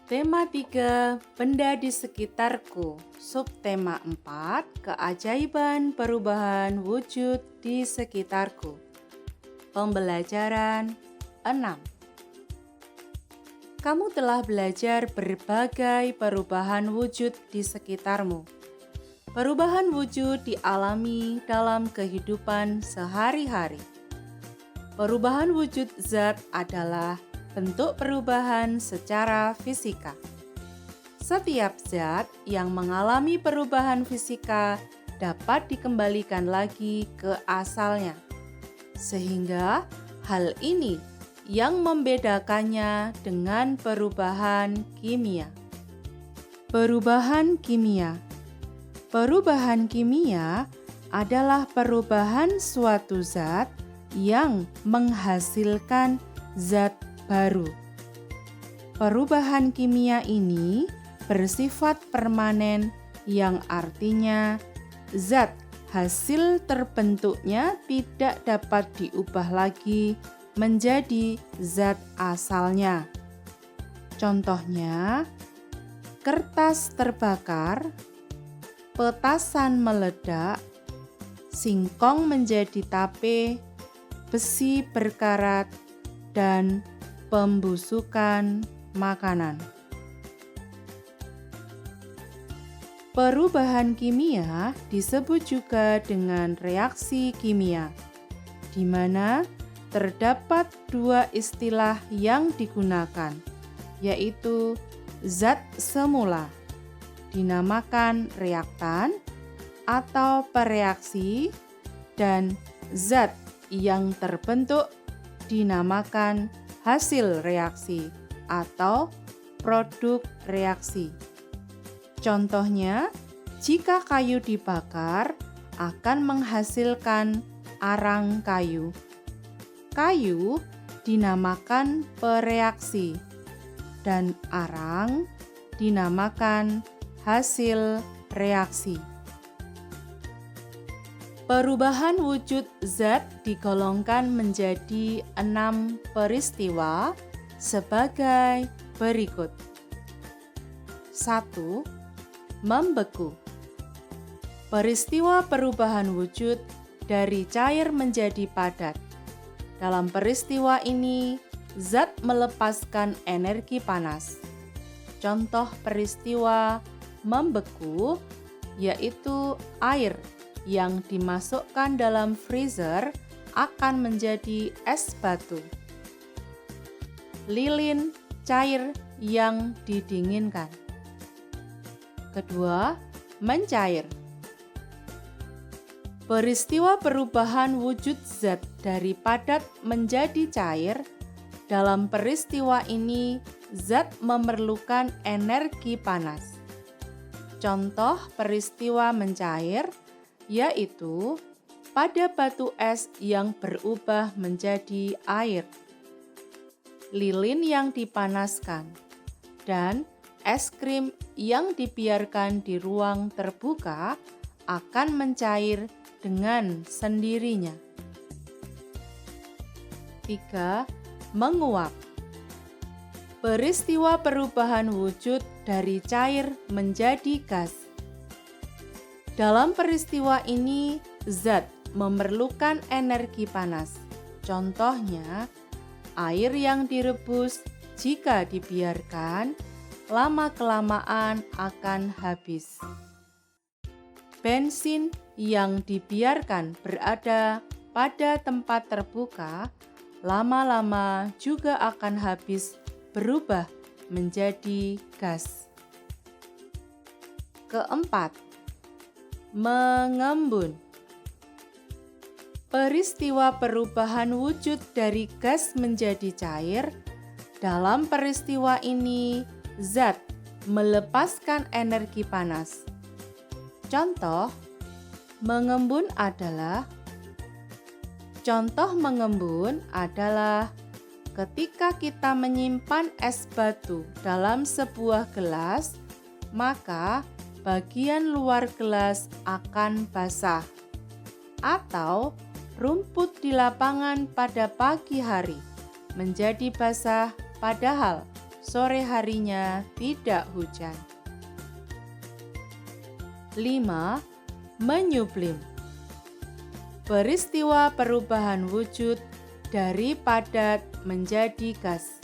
Tema 3, benda di sekitarku. Subtema 4, keajaiban perubahan wujud di sekitarku. Pembelajaran 6. Kamu telah belajar berbagai perubahan wujud di sekitarmu. Perubahan wujud dialami dalam kehidupan sehari-hari. Perubahan wujud zat adalah bentuk perubahan secara fisika. Setiap zat yang mengalami perubahan fisika dapat dikembalikan lagi ke asalnya. Sehingga hal ini yang membedakannya dengan perubahan kimia. Perubahan kimia. Perubahan kimia adalah perubahan suatu zat yang menghasilkan zat baru. Perubahan kimia ini bersifat permanen, yang artinya zat hasil terbentuknya tidak dapat diubah lagi menjadi zat asalnya. Contohnya, kertas terbakar, petasan meledak, singkong menjadi tape, besi berkarat, dan pembusukan makanan. Perubahan kimia disebut juga dengan reaksi kimia, di mana terdapat dua istilah yang digunakan, yaitu zat semula, dinamakan reaktan atau pereaksi, dan zat yang terbentuk dinamakan hasil reaksi atau produk reaksi. Contohnya, jika kayu dibakar akan menghasilkan arang kayu. Kayu dinamakan pereaksi dan arang dinamakan hasil reaksi. Perubahan wujud zat digolongkan menjadi 6 peristiwa sebagai berikut. 1. Membeku. Peristiwa perubahan wujud dari cair menjadi padat. Dalam peristiwa ini, zat melepaskan energi panas. Contoh peristiwa membeku yaitu air yang dimasukkan dalam freezer akan menjadi es batu. Lilin cair yang didinginkan. Kedua, mencair. Peristiwa perubahan wujud zat dari padat menjadi cair. Dalam peristiwa ini, zat memerlukan energi panas. Contoh peristiwa mencair yaitu pada batu es yang berubah menjadi air, lilin yang dipanaskan, dan es krim yang dibiarkan di ruang terbuka akan mencair dengan sendirinya. 3. Menguap. Peristiwa perubahan wujud dari cair menjadi gas. Dalam peristiwa ini, zat memerlukan energi panas. Contohnya, air yang direbus jika dibiarkan, lama-kelamaan akan habis. Bensin yang dibiarkan berada pada tempat terbuka, lama-lama juga akan habis berubah menjadi gas. Keempat, mengembun. Peristiwa perubahan wujud dari gas menjadi cair. Dalam peristiwa ini, zat melepaskan energi panas. Contoh mengembun adalah ketika kita menyimpan es batu dalam sebuah gelas, maka bagian luar gelas akan basah. Atau rumput di lapangan pada pagi hari menjadi basah padahal sore harinya tidak hujan. 5. Menyublim. Peristiwa perubahan wujud dari padat menjadi gas.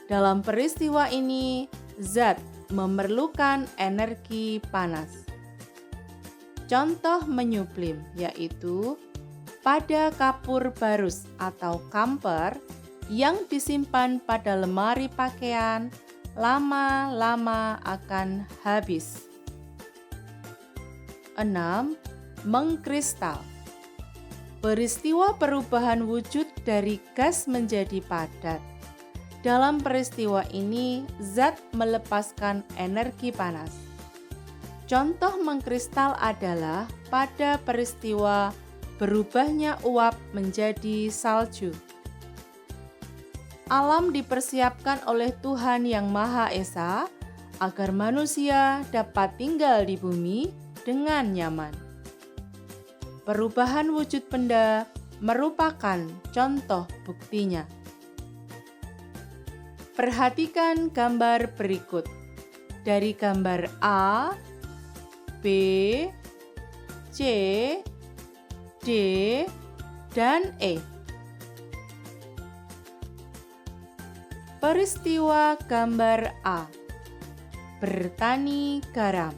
Dalam peristiwa ini, zat memerlukan energi panas. Contoh menyublim yaitu pada kapur barus atau kamper yang disimpan pada lemari pakaian, lama-lama akan habis. 6. Mengkristal. Peristiwa perubahan wujud dari gas menjadi padat. Dalam peristiwa ini, zat melepaskan energi panas. Contoh mengkristal adalah pada peristiwa berubahnya uap menjadi salju. Alam dipersiapkan oleh Tuhan Yang Maha Esa agar manusia dapat tinggal di bumi dengan nyaman. Perubahan wujud benda merupakan contoh buktinya. Perhatikan gambar berikut. Dari gambar A, B, C, D, dan E. Peristiwa gambar A. Bertani garam.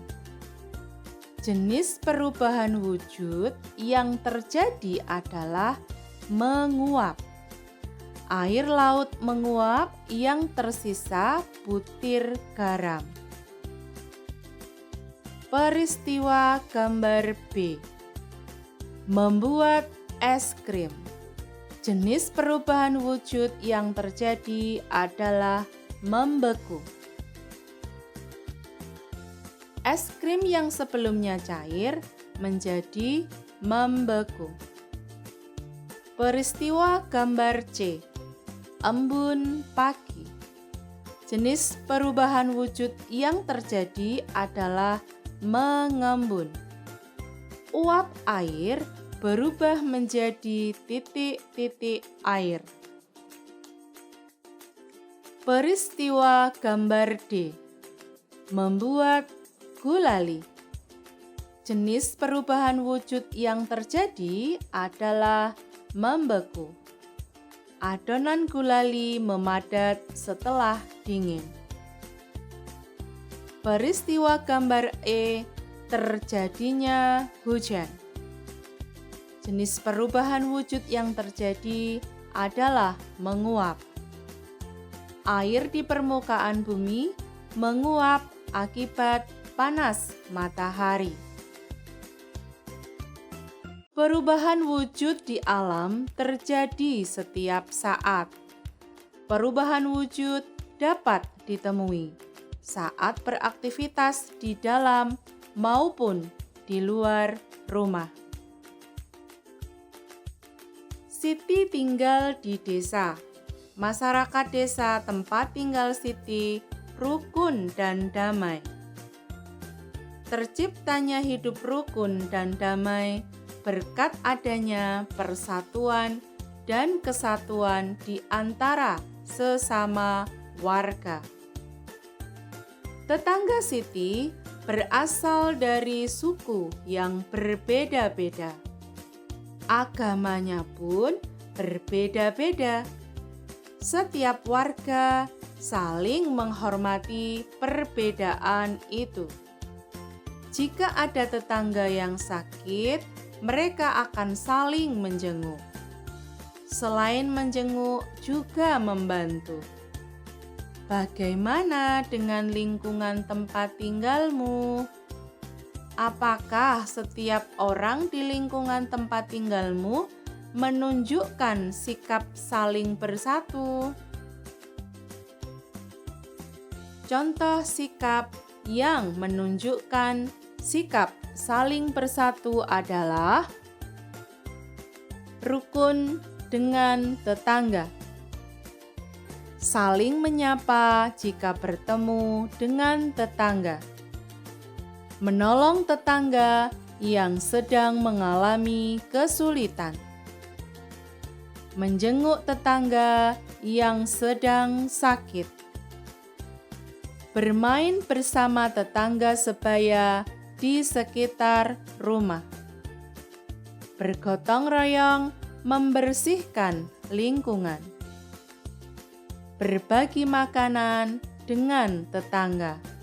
Jenis perubahan wujud yang terjadi adalah menguap. Air laut menguap yang tersisa butir garam. Peristiwa gambar B. Membuat es krim. Jenis perubahan wujud yang terjadi adalah membeku. Es krim yang sebelumnya cair menjadi membeku. Peristiwa gambar C. Embun pagi. Jenis perubahan wujud yang terjadi adalah mengembun. Uap air berubah menjadi titik-titik air. Peristiwa gambar D. Membuat gulali. Jenis perubahan wujud yang terjadi adalah membeku. Adonan gulali memadat setelah dingin. Peristiwa gambar E. Terjadinya hujan. Jenis perubahan wujud yang terjadi adalah menguap. Air di permukaan bumi menguap akibat panas matahari. Perubahan wujud di alam terjadi setiap saat. Perubahan wujud dapat ditemui saat beraktivitas di dalam maupun di luar rumah. Siti tinggal di desa. Masyarakat desa tempat tinggal Siti rukun dan damai. Terciptanya hidup rukun dan damai berkat adanya persatuan dan kesatuan di antara sesama warga. Tetangga Siti berasal dari suku yang berbeda-beda. Agamanya pun berbeda-beda. Setiap warga saling menghormati perbedaan itu. Jika ada tetangga yang sakit, mereka akan saling menjenguk. Selain menjenguk, juga membantu. Bagaimana dengan lingkungan tempat tinggalmu? Apakah setiap orang di lingkungan tempat tinggalmu menunjukkan sikap saling bersatu? Contoh sikap yang menunjukkan sikap saling bersatu adalah rukun dengan tetangga, saling menyapa jika bertemu dengan tetangga, menolong tetangga yang sedang mengalami kesulitan, menjenguk tetangga yang sedang sakit, bermain bersama tetangga sebaya di sekitar rumah, bergotong royong membersihkan lingkungan, berbagi makanan dengan tetangga.